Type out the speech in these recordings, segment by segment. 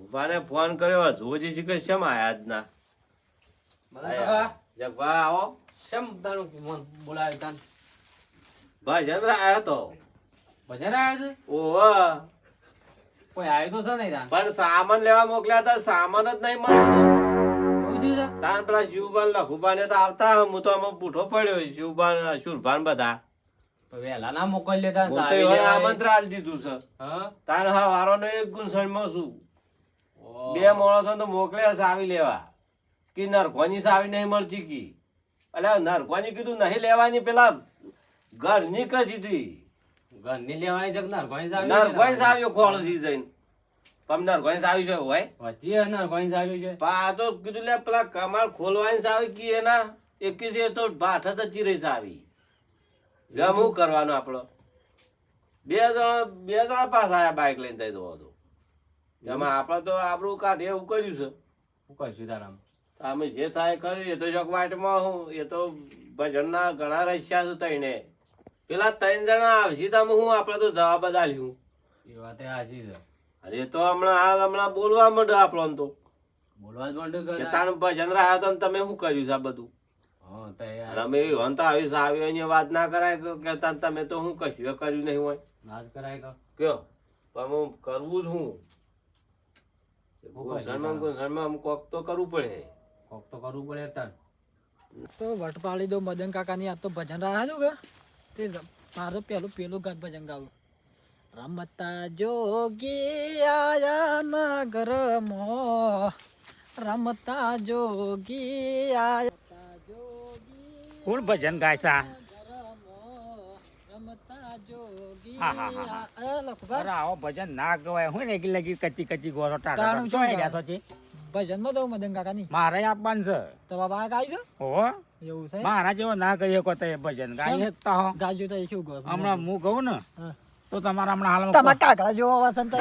ઉભાને phone કર્યો જોજી છે કે શેમ આયા આજના જગવા આવો શેમ તારું બોલાવે તાન ભાઈ જંદ્ર આયો તો બજાર આવ્યા છે ઓવા કોઈ આવ્યો તો છે નહીં તાન પણ સામાન લેવા મોકલ્યા હતા સામાન જ નહીં મળ્યો એવું થયું છે તાન પેલા શિવબાન લખુબાને તો આવતા હું તો આમાં પૂઠો પડ્યો શિવબાન શુરભાન બધા વહેલા ના મોકલી લેતા હું તો એવાને આમંત્રણ આલી દીધું છે હા તાન હા વારોનો એક ગુંસણમાં છું બે માણસો તો મોકલ્યા સાવી લેવા કે નરકોની સાવી નહીં મળતી કી એટલે નરકોની કીધું નહીં લેવાની પેલા ઘરની કદી હતી ઘરની લેવાની છે નરકોઈ નરકોઈ સાવ્યો ખોળ થી જઈને પમ નરકોઈ સાવી છે હોય વચ્ચે નરકોઈ સાવ્યું છે પા તો કીધું લે પેલા કમાલ ખોલવાની સાવી કી એના એકી છે તો ભાઠ જ ચીરી સાવી એટલે શું કરવાનું આપડો બે જણા પાસ આયા બાઈક લઈને તઈ જોવા તો એમાં આપડે તો આપણું કાઢે એવું કર્યું છે શું કરશું તારા અમે જે થાય કર્યું એ તો ચોકવાટમાં હું એ તો ભજનના ઘણા રસ્યા છે તઈને પેલા 3 જણા આવશે તમે હું આપડે તો જવાબ જ આલ્યું એ વાત સાચી છે અરે તો હમણાં બોલવા માંડે આપણો તો બોલવા જ માંડ્યું કે તાણ ભજન રહ્યા તો તમે શું કર્યું છે આ બધું હા તો અને અમે હંતા આવી સાવી અહીંયા વાત ના કરાય કે તમે તો શું કશું કર્યું નહીં હોય નાચ કરાય કયો પણ હું કરવું જ હું ગુંસણમાં કોક તો કરવું પડે કોક તો કરવું પડે તાર તો વટપાળી દો મદન કાકાની આ તો ભજન રહ્યા છું કે તે મારું પેલું ગાત ભજન ગાવું રમતા જોગી આયા નગરમાં રમતા જોગી આયા જોગી કોણ ભજન ગાય છે રમતા જોગી હા, હા, હા. લખવા અરે આવો ભજન ના ગવાય હું ને એકલી લગી કચ્ચી ગોરો તાણું ટાળો શું આઈડિયા છો છે ભજનમાં દઉં મદન કાકાની મારે આપવાનું છે તો બાબા ગાઈ દો હો એવું છે મારા જેવો ના કહી શકો તો એ ભજન ગાઈ શકતા હો ગાજો તો શું ગો હમણાં હું કહું ને હા. તો તમારા હમણાં હાલમાં તમારા કાકા જેવો વસંત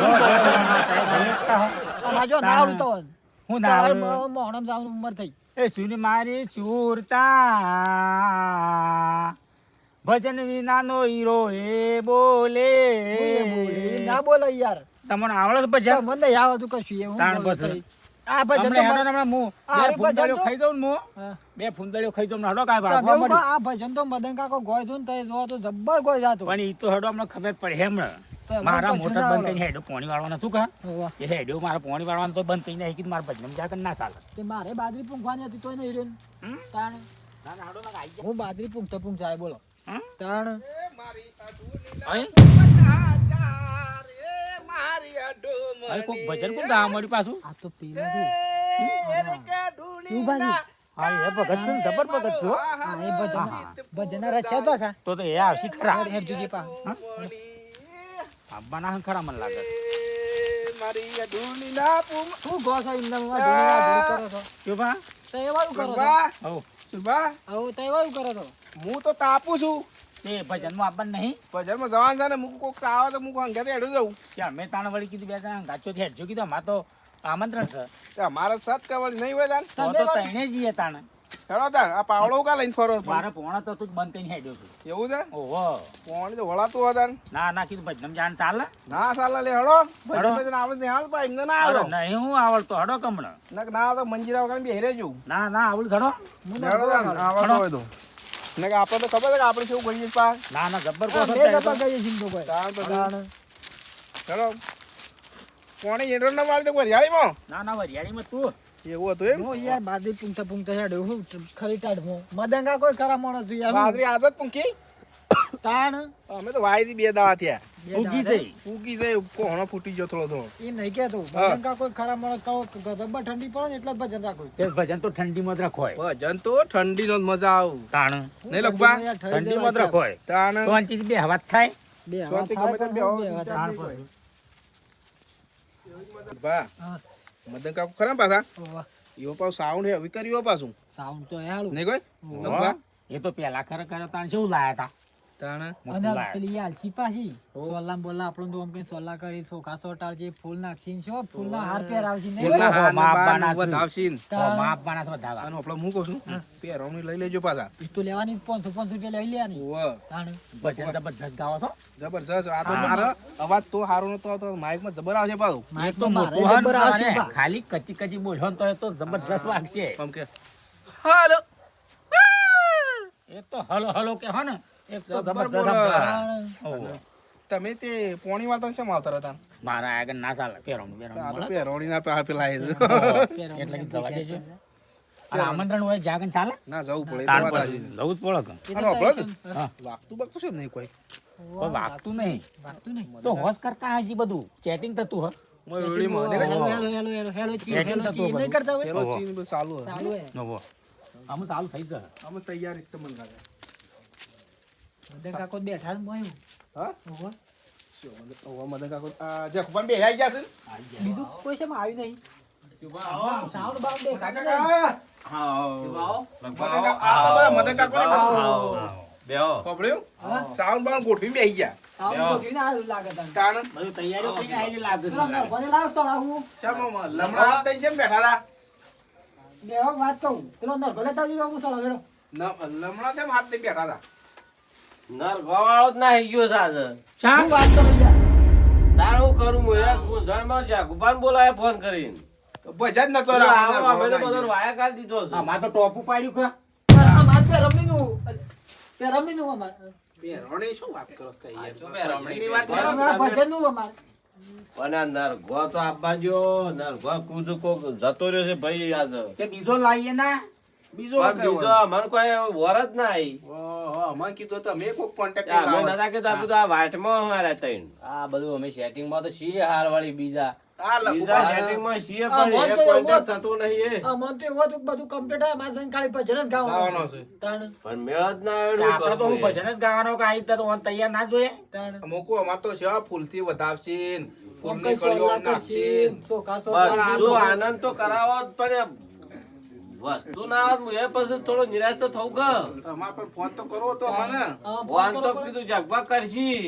અમાર જો ના આવડતો હોય હું ના આવડે? મોહણમ જવાનું ઉંમર થઈ એ સુની મારી ચૂરતા ભજન વિનાનો હીરો એ બોલે ના બોલો યાર તમને આવડે છે ભજન મને નહીં આવડતું કશું એવું તાણ બોલો પછી. થઈ. આ ભજન તો હમણાં હેડો મને- ને હમણાં હું આ બે ભજન ફૂંદડીઓ તો- ખાઈ જાઉં ને હું હા. બે ફૂંદડીઓ ખાઈ જાઉં ને હડો કાંઈ તમે ભાગવા એવું મળ્યું. કહો, આ ભજન તો મદન કાકો ગોય દઉં ને તો એ જો તો જબ્બર ગોય જાતો પણ ઈ તો હેડો હમણાં ખબર પડે હમણાં તો હમણાં મારા કશું મોટર ના બંધ આવડે. કરીને હેડો પોણી વાળવા નતું કા હોવા. એ હેડો મારા પોણી વાળવાનું તો બંધ થઈને કીધું મારા ભજન જા ના ચાલે તે મારે બાજરી પૂંખવાની હતી તોય નહીં રહ્યું હમ? તાણ ના, ના, હેડો ના આઈ જા. હું બાજરી પૂંખતો પૂંખ જાય બોલો હમ? તાણ અહીં? અહીં કોક ભજન કોણ ગાવા મળ્યું પાછું આ તો પેલા જો. એવું બાજુ હા એ ભગત છે ને જબર ભગત છો હા એ ભજન ભજન રચ્યા પાછા તો એ આવશી ખરા હેરજુજી પા આબ્બાના હં ખરા મને લાગે શું ગો છો ઇન્દમમાં ધૂળીના ધૂળી કરો છો શું બા તો એવાયું કરો છો હવ આવું તો એવાયું કરો છો હું તો તાપું છું તે ભજનમાં આપવાનું નહીં બજારમાં જવાનું છે ને હું કોક આવે તો હું અંગે હેડું જવું ત્યાં મેં તાણ વળી કીધું બે જણા ગાચો થી હેડજો કીધું અમારે તો આમંત્રણ છે તે અમારે સત કવળ નહીં હોય તાન તો તઈને જઈએ તાણ હેડો તાન આ પાવડો કા લઈને ફરો છો? મારે પોણા તો તું જ બંધ કરીને હેડ્યો છું એવું છે ઓહો કોણ તો વળાતું હોય તાન ના ના કીધું ભજનમ જાણ ચાલે ના સાલા લે હેડો હેડો. ભજન આવડે નહીં હાલ પા એમને ના અરે આવડો નહીં હું આવડતો હડો કમણ ના આવડે મંજીરા વગર બેહરે જવું ના ના આવડું હડો હેડો તાન આવડતો હોય તો ને કે આપણે તો ખબર છે કે આપણે કેવું કરીએ પા ના ના જબ્બર આ કોસો બે થાય ગપ્પા તો. ગઈએ છીએ તો કોઈ તાન તો તાણ. હેડો કોણે એડો ના વાળે તો વરિયાળીમાં ના ના વરિયાળીમાં તું એવું હતું એમ હું યાર બાજરી પૂંખતા હેડ્યો હું ખરી ટાઢમાં મદંગા કોઈ ખરા માણસ છું યાર બાજરી આદત પૂંકી તાણ અમે તો વાયદી 2 દાડા થયા બે ઉગી દાડા. થઈ પૂકી જાય કોહણો ફૂટી ગયો થોડો થોડો એમ નહીં કહેતો મદંગા કોઈ ખરા માણસ કહો જબ્બર ઠંડી પડે ને એટલે જ ભજન રાખો તે ભજન તો ઠંડીમાં જ રખોય ભજન તો ઠંડી નો મજા આવ તાણ નહીં લખવા ઠંડીમાં જ રખોય તાણ તો અંચી બે હવા જ થાય બે શાંતિ હવા ગમે તેમ બે થાય, હવા બે હવા તાણ થાય. પછી. બા હા. મદન કાકુ ખરા પાછા હોવા. એવો પાછું સાઉન્ડ હે વિકર્યો પાછું સાઉન્ડ તો હેળું નહીં કોઈ ઓહો. એ તો પેલા ખરેખર તાણ શું લાયા તા તાણે અને પેલી આલસી પાછી સોલા બોલા આપણને તો આમ કઈ સોલા કરી સોખા સોટાળ જે ફૂલ નાખશીને છો ફૂલના હાર પહેરાવશી નહીં ફૂલના હાર ને માપ બાર ને બનાવશું. વધાવશીન. માપવાના છે બધા. અને આપણે હું કહું છું પહેરવણી લઈ લેજો પાછા. એ તો લેવાની 500 રૂપિયા લઈ લેવાની ઓવે. તાણે ભજન જબરજસ્ત ગાવો છો. જબરજસ્ત. આ તો મારે અવાજ તો સારો નતો આવતો, માઇકમાં જબર આવશે પાછું. એક તો મારે મોટું હન જબર આવશે અને બા. ખાલી કચી કચી બોલ્યો ને તો એ તો જબરજસ્ત વાગશે. આમ કે હાલો. એક તો હલો હલો કે હો ને એક તો જબર જબરજસ્ત બોલે. આમ. તાણે. ઓહો. તમે તે પોણી વાળતા શેમ આવતા હતા? મારા આગળ ના ચાલે પહેરવાનું આ તો મળે. પહેરવણી ના પાસે પેલા એ છે. એટલે કે જવા દેજો. અને આમંત્રણ હોય જાગન ચાલે ના જવું પડે એ તો તાર વાત પછી સાચી. લવું જ પડે કે. એ તો આનો અભળો જ. હા. વાગતું બાગતું છે નહીં કોઈ. કોઈ વાગતું નહીં વાગતું નહીં. તો હોશ કરતા હજી બધું ચેટિંગ થતું હ. મોય વેળીમાં ને hello hello hello hello hello ચી, Setting હેલો થતું ચી, બધું. નહીં કરતા હોય પેલો ચીન બધું ચાલુ હતું. ચાલુ હે નવો આમ ચાલુ થઈ જશે. અમે તૈયારી છે મને લાગે. મદન કાકો બેઠા જ મોયું. હા? ઓહો. શું મતલબ? ઓવા મદન કાકો આ જે ખુપાન બે આઈ ગયા છે ને? બીજું કોઈ શેમ આવ્યું નહીં સાઉન્ડ બાઉન્ડ દેખાતું કાકા, નહીં. કાકા. લગભગ મદન કાકા, આ તો બધા મદન કાકોને બેહો ખબર્યું? હા? સાઉન્ડ બાઉન્ડ ગોઠવી બેહી ગયા. સાઉન્ડ ગોઠવીને આવ્યું લાગે તને. તાણ. બધું તૈયારીઓ કરીને આવેલી લાગે પેલો નરભોને લાવ ચડાવું. શેમ આમ લમણા તઈ શેમ બેઠા હતા? બેહો વાત કહું. પેલો નરભો લેતા આવજો, હું ચડાવેલો. લમણા શેમ હાથ લઈ બેઠા હતા? નર ગવાળો જ ના ગયો સાજ હું વાત કરું યાર. તાર હું કરું હું એક ગુંજણમાં જાગુબાન બોલાય ફોન કરીને તો ભજન નતો તું આવો, અમે તો રાખવાનો. બધાને વાયા કાઢી દીધો છે આમાં તો ટોપું પાડ્યું કે આ માર પેરમણીનું અમાર. બેરોણી શું વાત કરો છો યાર? બેરોણી. ભજનની વાત કરો. અમારા ભજનનું અમાર. પણ આ નરઘો તો આપવા જો નરઘો કુદ કોક જતો રહ્યો છે ભાઈ યાદ તે બીજો લાવીએ ના બીજો પણ કયો? બીજો મને કોઈ વર જ ના આવી ઓહો, મને કીધું તો મેં કોક કોન્ટેક્ટ અમે નતા કીધું આ કીધું આ વાટમાં અમારા ત્રણ આ બધું અમે સેટિંગમાં તો છીએ હાર વાળી બીજા આ બીજા લખું સેટિંગમાં છીએ આ પણ વાત એ તો એવું કોન્ટેક્ટ હતું. થતો નહીં એ આ મન તો એવું હતું કે બધું complete હોય, મારે સંગ ખાલી ભજન જ ગાવાનું ગાવાનો છે. છે. તાણ, પણ મેળ જ ના આવ્યો આપણે તો હું ભજન જ ગાવાનો કે આવી તો ઓન તૈયાર ના જોઈએ તાણ. મૂકો અમાર તો સેવા ફૂલથી વધાવશે ને, કોમ ફૂલની કઈ કળીઓ સોલા નાખશે કરશે, ને. ચોખા સોલા જો આનંદ તો કરાવો જ પણ વસ્તુ ના આવત હું એ પછી થોડો નિરાશ તો થવું કે તમારે પણ ફોન તો કરવો તો મને. હા, ફોન તો કરો પડે. કીધું જગવા કરશી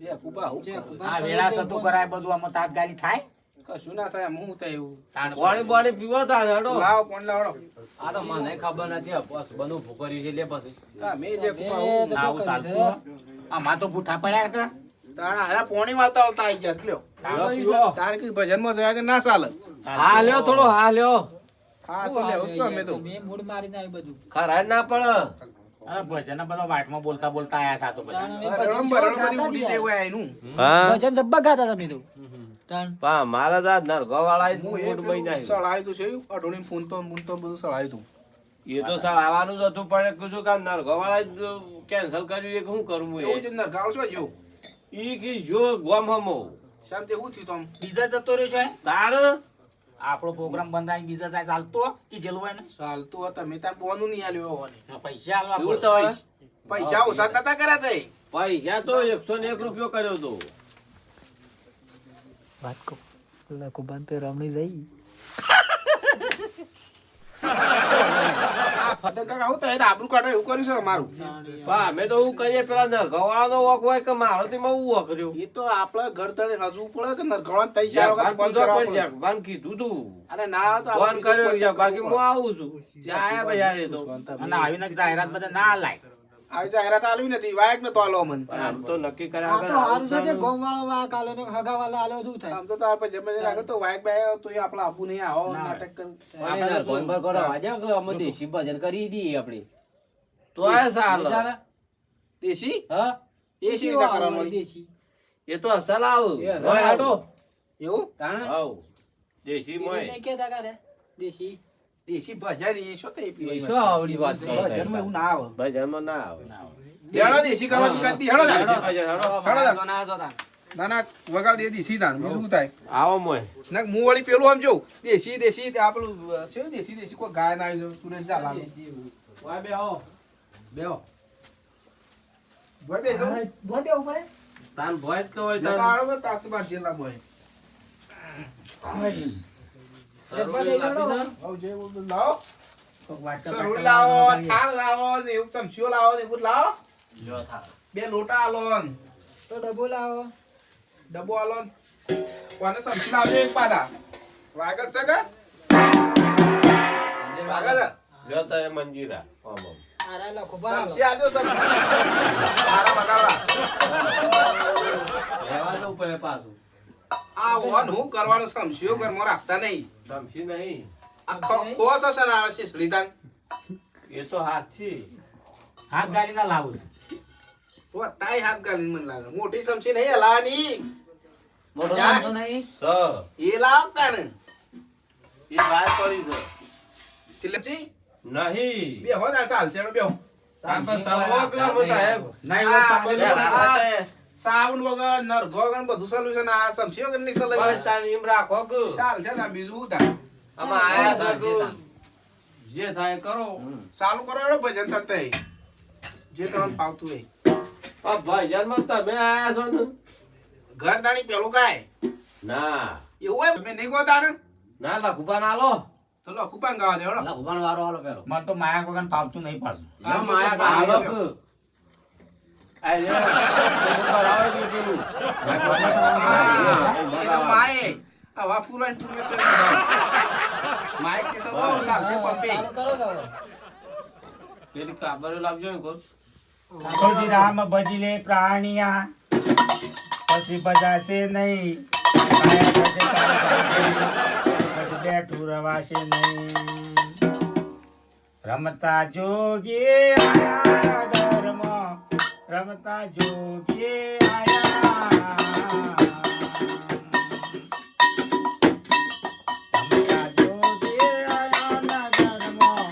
જે કુબા હું કરું? આ વેળા સતું કરાય બધું આમાં તાત્કાલિક થાય કશું ના થાય આમ હું થાય એવું. પાણી બાણી પીવો તા હેડો લાવો ફોન લાવડો. આ તો મને ખબર નથી બસ બધું ભૂકર્યું છે લે પછી હા, મેં જે કુબા હું. તો આવું ચાલતું હો. આમાં તો બુઠા પડ્યા હતા તાણા હારા પોણી વાળતા વાળતા આઈ ગયા છે, લ્યો. લ્યો, પીવો. તારે કઈ ભજનમાં જવા કે ના ચાલે? હા લ્યો થોડો હા લ્યો હા તો લેવું જ અમે તો. મેં મૂડ મારીને આવ્યું બધું. ખરા ના પડે અરે ભજન બધા વાટમાં બોલતા બોલતા આયા સાતો તાણ બધા અમે રડમ ભજન બરડમ કેવા બધી ગાતા ઉડી જ જાય હોય એનું. હા ભજન જબ્બા ગાતા તમે તો. તાણ. પા મારા દા નરઘો વાળા હું એ મૂડ મહિના પેલું સળાયું તું છે, અઢોળીને ફૂનતો ને બૂનતો બધું સળાયું તું. એ તો સાલ આવવાનું જ હતું પણ કીધું કે નરઘો વાળા કેન્સલ કર્યું એ શું કરું હું એવું છે ને, નરગાળ શું જો? ઈ કી જો ગોમ હમો શાંતિ શું થયું તમ? બીજા જતો રહ્યો છે તાર આપણો પ્રોગ્રામ બંધાઈ બીજા જાય ચાલતો કે જેલું હોય ને ચાલતું હતા, મેં તાર બોનું નહીં આલ્યું હોવાની. પૈસા આલવા એવું પડે. તો પૈસા ઓછા નતા કર્યા તઈ. પૈસા તો 101 રૂપિયો કર્યો તો વાત કહું. પેલા કુબાન પે રમણી જઈ. આ ફટેકા હું તો એને આબરૂ કાઢે એવું કર્યું છે અમારું. પા અમે તો એવું કરીએ પેલા નરઘો વાળાનો વોક હોય કે મારો થી હું વોક કર્યો એ તો આપડે ઘર તળે હસવું પડે કે નરગાળાને તઈ ચાર વખત ફોન કરવા પડે. જગવાન કીધું તું અરે ના આવે તો ફોન આપણે કર્યો બીજો બાકી હું આવું છું ત્યાં આયા ભાઈ યાર એ તો અને આવીને જાહેરાત બધા ના લાય આવી જાહેરાત આલવી નથી, વાયક નતો આલો અમને. પણ આમ તો નક્કી આ કર્યા તો હારું છે કે ગોમવાળો વાળા કાલે ને હગાવાળા આલે શું થાય. આમ તો તાર પર જમે લાગે તો વાયક બાય તો એ આપણે આપવું નહીં, આવો નાટક કર. આપણે ફોન પર કરો આજે કે અમે દેશી ભજન કરી દઈએ આપણે તો આ સાલ ચાલે? દેશી હા એ શી રીતે કરવાનું વળી? દેશી. એ તો અસલ આવ એ અસલ હોય આવ. હેડો એવું તાણે આવ દેશી પેલું મોય નહીં કહેતા કારે. દેશી. દેશી ભજન એ શું તે પીવાય? શું આવડી વાત કરો ભજનમાં એવું ના આવે. ભજનમાં ના આવે હેડો દેશી કરવાની કરતી, હેડો જા. દેશી ભજન હેડો ના ના વગાડ દે દેશી તાન, બીજું શું થાય? આવો મોય ના હું વળી પેલું આમ જોઉં દેશી દેશી તે આપણું છે દેશી દેશી કોઈ ગાય ના આવી સુરેશ જા લાલો. વાય બે આવો બેહો. ભાઈ બેસો. બોલ દેવું પડે. તાન ભોય જ તો હોય જતા તાન આવડો તાર તો બાર જેલા બોય. ડબ્બા લઈ લેવડો. આવ જે બધું લાવો. કોક વાટકા સરોડ બાટકા લાવો, લાવવા માંગીએ. થાળ લાવો, ને એવું ચમચીઓ લાવો, ને એવું બધું લાવો. જો થા 2 લોટા આલો ન. તો ડબ્બો લાવો. ડબ્બો આલો ન. કોને સમજી લાવજો એક પાછા. વાગત છે કે? વાગત છે? લ્યો તો એ મંજીરા આમ આમ. આરા લખો બાલો. સમજી આજો સમજી. મારા બગાડવા. રહેવા દઉં પડે પાછું. આ વન હું કરવાનું સમસ્યો ઘરમાં રાખતા નહીં. ધમશી નહીં. આખો કોસ હશે ને આ શીસડી તાન. એ તો હાથ છે. હાથ ગાડી ના લાવું ઓ તાઈ હાથ ગાલીને મને લાગે. મોટી સમસી નહીં હલાવાની. મોટો ચા. સમજો નહીં સ એ લાવતા ને. એ બહાર પડી છે. તિલકજી નહીં. બે હો ના ચાલ છે બેહો. આપણે સવો કે મોટા હે. નહીં સાબુન વગર નરગો વગર બધું સોલ્યુશન આ સમસી વગર ની બસ સલાહ. તાન એમ રાખો કે ચાલ છે ને બીજું હું થાય. આમાં આયા છે કે જે થાય કરો. ચાલુ કરો એનો ભજન તરતે. જે તમને ફાવતું હોય. આ ભજનમાં તમે આયા છો ને. ઘર દાણી પેલું કાય. ના એવું હોય તમે નહીં ગોતા ને. ના લખુબા ના લો. તો લો કુપાન ગાવા દેવડો. લખવાનો વારો આલો પેલો મને તો માયા વગર ફાવતું નહીં પાછું આ માયા માયા આ ગાવા લો કે. આ રે ઉપર આવે કે પેલું. એ તો માયે. આ વાપુરા ને પૂરે તો માયે થી સબો ચાલશે પંપે. ચાલુ કરો તો હવે. પેલી કાબરે લાવજો ને કોણ. સાધુજી રામ ભજીલે પ્રાણિયા પછી બજાશે નહીં કાયા ભજે કાયા બેઠું રવાશે નહીં રમતા જોગી આયા નગરમાં રમતા જોગી આયા રમતા જોગી આયા નગરમાં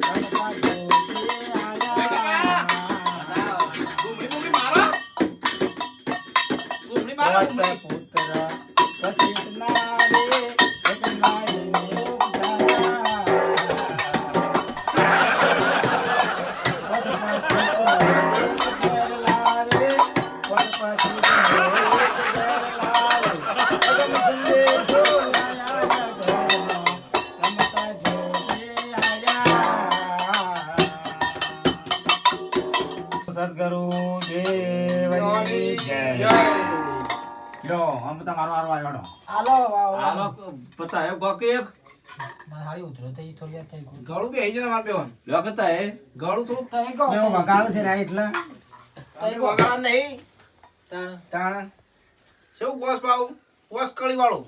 રમતા જોગી આયા ગુમડી ગુમડી મારો. ગુમડી મારો ગુમડી. પુત્ર કશિત નારે એક નારીને સદગુરુ દેવની જય લો હમ તમારો આરો આવ્યો આલો વાવ. આલો પતાયો કોકે એક. મારે હારી ઉતરો થઈ થોડી વાર થઈ ગયું. ગળું બેહી જાય માર બેવન. લ્યો કે તા હે. ગળું થોડું તઈ કહો, મેં તઈ. વગાડું છે ને એટલે તઈ કહો. વગાડ નહીં. તાણ. તાણ. શું પોસ પાઉ? પોસ કળી વાળું.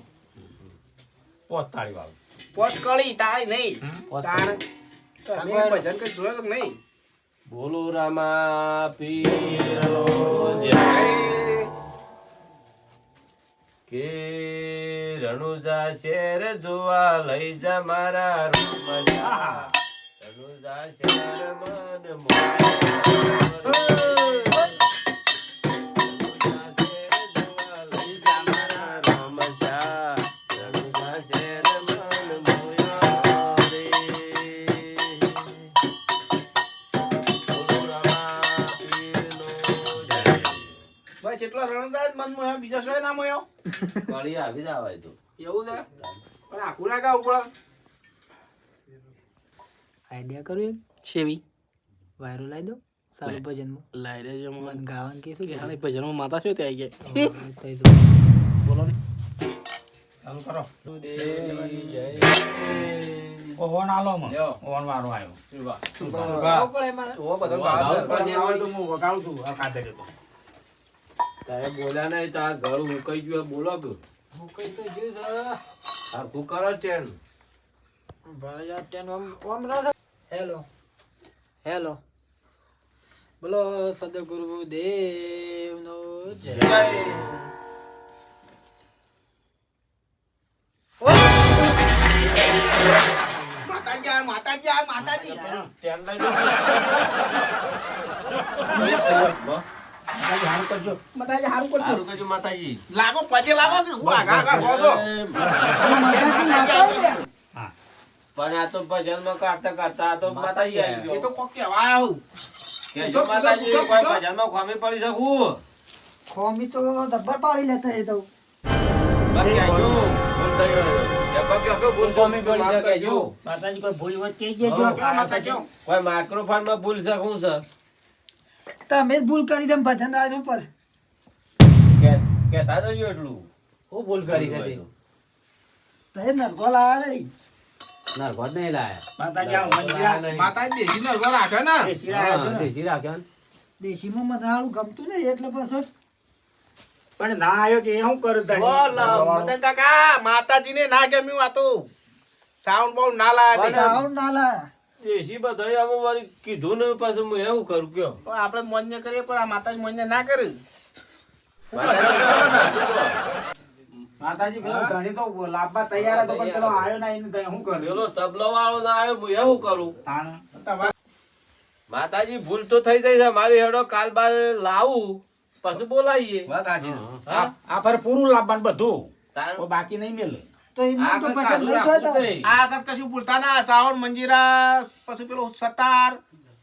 પોતાળી વાળું પોસ કળી તાળી નહીં. તાણ. તમે ભજન કઈ જોયો તો નહીં. બોલો રામા પીરનો જય. કે રણુજા શેર જોવા લઈ જા મારા રૂમજા. રણુજા શેર મન મોહે. રણુજા શેર જોવા લઈ જા મારા રૂમજા. રણુજા શેર મન મોહ્યો રે. બોલો રામા પીરનો જય. બસ એટલો રણદાસ મન મોયો બીજો શોય ના મોયો. કળી આવી જ આવે તો. એવું છે. પણ આખું ના ગાવું પડે. આઈડિયા કરું એક શેવી વાયરો લાવી દો સારું ભજનમાં લાઈ દેજો મન ગાવાનું કે શું હાલે ભજનમાં માતા શું ત્યાં ગયા. કે બોલો ને. ચાલુ કરો જય. ઓન આલો મને લ્યો. ઓન વારો આવ્યો પડે મારે. ઓ બધો ગાવ છે. પણ આવડે તો હું વગાડું છું આ ખાતે તો તારે બોલ્યા નહીં તાર ઘર ઉકાઈ ગયું બોલો કે હું કઈ તો જીવ છે. આખું કરો ચેન. ભારે યાર ટેન ઓમ રાખ. હેલો હેલો બોલો સદગુરુ દેવનો જય. જય. માતાજી આ માતાજી આ માતાજી. ચેન લઈ લો. માતાજી હારું કરજો માતાજી હારું કરજો. સારું કરજો માતાજી. લાગો પજે લાગો કે હું આગા આગા કહો છો. હા પણ આ તો ભજનમાં કાઢતા કાઢતા આ તો માતાજી આવી એ તો ગયો. કોક કહેવાય આવું. કે જો માતાજી પૂછો, કોઈ પૂછો. ભજનમાં ખોમી પડી શકું. ખોમી તો દબ્બર પાડી લેતા એ તો બાકી આજો ભૂલ થઈ ગયો. જબ્બા કે આખો ભૂલ ખોમી પડી માફ શકે કરજો. જો. માતાજી કોઈ ભૂલ હોય કે જે હો, જો કેવા માતા કેવો? કોઈ માઇક્રોફોનમાં ભૂલ શકું છે. તમે જ ભૂલ કરી તેમ ભજન રાખ્યું પછી કહેતા જજો એટલું હું ભૂલ કરી છે તે તો એ નરગો લાયા નહીં નરગોદ નહીં લાયા માતાજી આ મંજીરા માતાજી દેશી નરગો રાખે ને દેશી લાયા છે હા, ને. દેશી રાખ્યો ને. દેશીમાં મને સારું ગમતું નહીં એટલે પછી પણ ના આવ્યો કે એ શું કરું તને? બોલ મદન કાકા માતાજીને ના ગમ્યું આ તો સાઉન્ડ બાઉન્ડ ના લાયા તે. સાઉન્ડ ના લાયા દેશી બધા અમુક વાર કીધું ને પાછું હું એવું કરું કયો તો આપણે મોન્ય કરીએ પણ આ માતાજી મોન્ય ના કરે માતાજી પેલો ધણી તો લાવવા તૈયાર હતો પણ પેલો આવ્યો ના એને શું કર્યું પેલો તબલો વાળો ના આવ્યો હું એવું કરું તાણ. માતાજી ભૂલ તો થઈ જાય છે મારી હેડો કાલ બાર લાવું પછી બોલાવીએ વાત સાચી છે. હા આ પર પૂરું લાવવાનું બધું તાણ કોઈ બાકી નહીં મેલે તો એમાં તો આગળ ભજન કાઢું નહીં રાખવું થતા. નહીં. આ વખત કશું ભૂલતા ના સાઉન્ડ મંજીરા પછી પેલું સતાર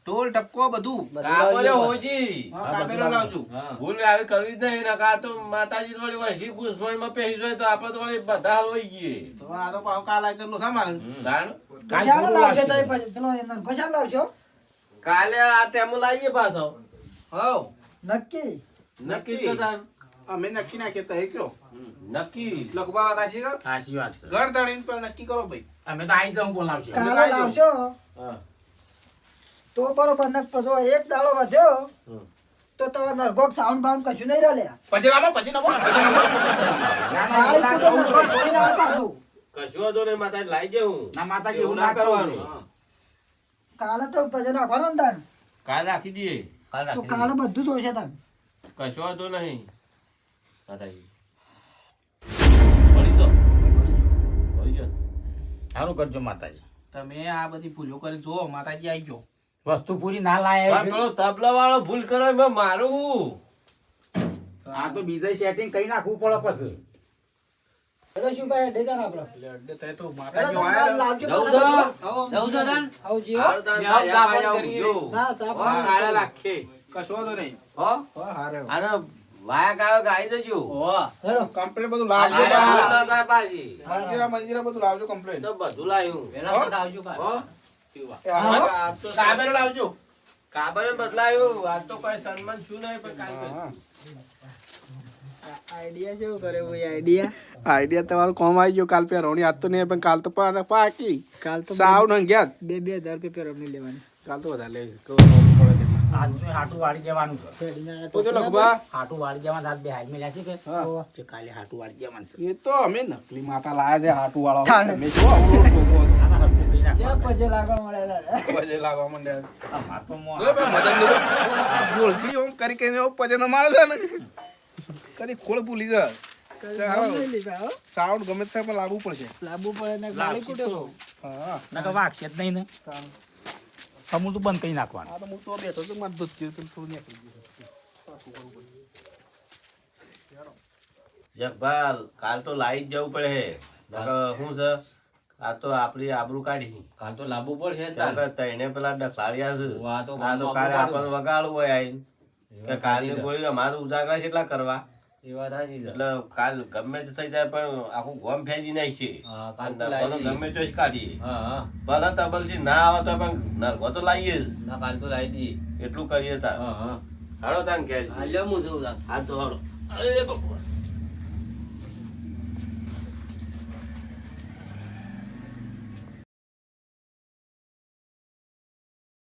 ઢોલ ઢપકો બધું કાબરે હોજી હા, કાબેરો લાવજો હા. ભૂલ આવી કરવી જ નહીં ને કા તો માતાજી થોડી વસી પુષ્પમાં પહેરી જોઈએ તો આપણે થોડી બધા હલવાઈ ગઈએ તો આ તો પાછું કાલ આવી તો સામાન તાણ તો શાણે લાવશો તઈ પછી? પેલો એ નરગો શાણે લાવશો? કાલે આ ટેમો લાવીએ પાછો હવ નક્કી નક્કી તો તાણ. અમે નક્કી નાખીએ તો એ કયો નક્કી લખવા વાત સાચી છે સાચી વાત છે ઘર ધણીને પણ નક્કી કરો ભાઈ અમે તો આઈ જાઉં બોલાવશે કાલે લાવશો હા. તો બરોબર ને પછી એક દાડો વધ્યો હમ. તો તમે નરગો સાઉન્ડ બાઉન્ડ કશું નહીં રહ્યા પજરામાં પછી નમો કાલે તો નરગો ફોડીને આવે પાછું. કશું વાંધો નહીં માતાજી લાવી દે હું ના માતાજી એવું એવું ના ના કરવાનું કરવાનું કાલે તો ભજન રાખવાનો ને તાણ. કાલ રાખી દઈએ કાલ તો રાખી કાલે બધું જોશે તાણ. કશું વાંધો નહીં માતાજી વળી તો વળી જો. સારું કરજો માતાજી તમે આ બધી ભૂલો કરી જુઓ માતાજી આવી ગયો વસ્તુ પૂરી ના પણ લાયા પેલો તબલા વાળો ભૂલ કરે મેં મારું આ તો બીજા સેટિંગ કઈ નાખવું પડે પછી એટલે શું ભાઈ અડે તાણ આપણે. અડે થાય તો એટલે માતાજી તમે આયા. લાવજો જવું કાલે. છે? આવો. જવું છે તાન? આવજો. હારું તાન બેહો, તાયા સાફ ભાઈ કરી. આવજો. ના સાફ હો, કાલે રાખીએ. કશો વાંધો નહીં હો? આને વાયા ગાયો ગાઈ દેજો. ઓહો. હેલો. કમ્પ્લેટ બધું આ લાવજો ભૂલ બા. ના થાય પાછી. મંજીરા મંજીરા બધું લાવજો કમ્પ્લેટ તો બધું લાયું. વહેલા તક આવજો કાલે. હો? હાલો. આ તો કાબેરો લાવજો કાબરે બદલાયું આ તો કોઈ સન્માન શું નહીં પણ કાલ કરીશું. આઈડિયા કેવું કરે ભાઈ આઈડિયા? આઈડિયા તમારું કોમ આવી ગયો કાલ પહેરવાની આજ તો નહીં પણ કાલ તો પાકી કાલ તો સાવ નંગ્યા 2,000 રૂપિયા પેરવણી લેવાની. કાલ તો વધારે લે આજનું હાટું વાળી જવાનું છે પેઢીના તો લખવા હાટું વાળી જવાનું આજ બે હાથ મેલ્યા છે કે હા. જે કાલે હાટું વાળી જવાનું છે એ તો અમે નકલી માતા લાયા છે હાટુ વાળા થાને. તમે જો આવડો ટોકો. ચા પછી લાગવા મળે તારે. પછી લાગવા માંડ્યા આ તો મો- જો બે મદન દેવો ગોળકી ઓમ કરી કરીને ઓમ પછી ન મારે છે ને કદી ખોળ ભૂલી જા લઈ લીધા, હો. સાઉન્ડ ગમે તે પણ લાવવું પડશે લાંબુ પડે ને ગાળી લાવશી કૂટે તો. તો. હા નકર વાગશે જ નહીં ને અમુલ તો બંધ કરી નાખવાનું આ તો હું તો બેઠો તો મારે દૂધ પીવું પેલું થોડું નીકળી ગયું જગપાલ કાલ તો લાઈ જ જવું પડે નકર શું છે આ તો આપણી આબરૂ કાઢી કાલ તો લાવવું પડશે ને કેમ તાર. કે તઈને પેલા ડખલાડ્યા છે આ તો આ તો કાલે આપણને વગાડવું હોય આઈને કે કાલની ગોળી અમારે ઉજાગરા કેટલા કરવા એ વાત સાચી છે. એટલે કાલ ગમે તે થઈ જાય પણ આખું ગોમ ફેંજી નાખીએ હા, કાલ તો નરકો તો લાવી દઈએ. ગમે તે જ કાઢીએ હા હા ભલે તબલસી ના આવે તો પણ નરકો તો લાવીએ જ ના કાલ તો લાવી દઈએ. એટલું કરીએ તાર હા હા હાડો તાન કે હાલ્યો હું જોઉં તાન. હા તો હાડો અરે ભગવાન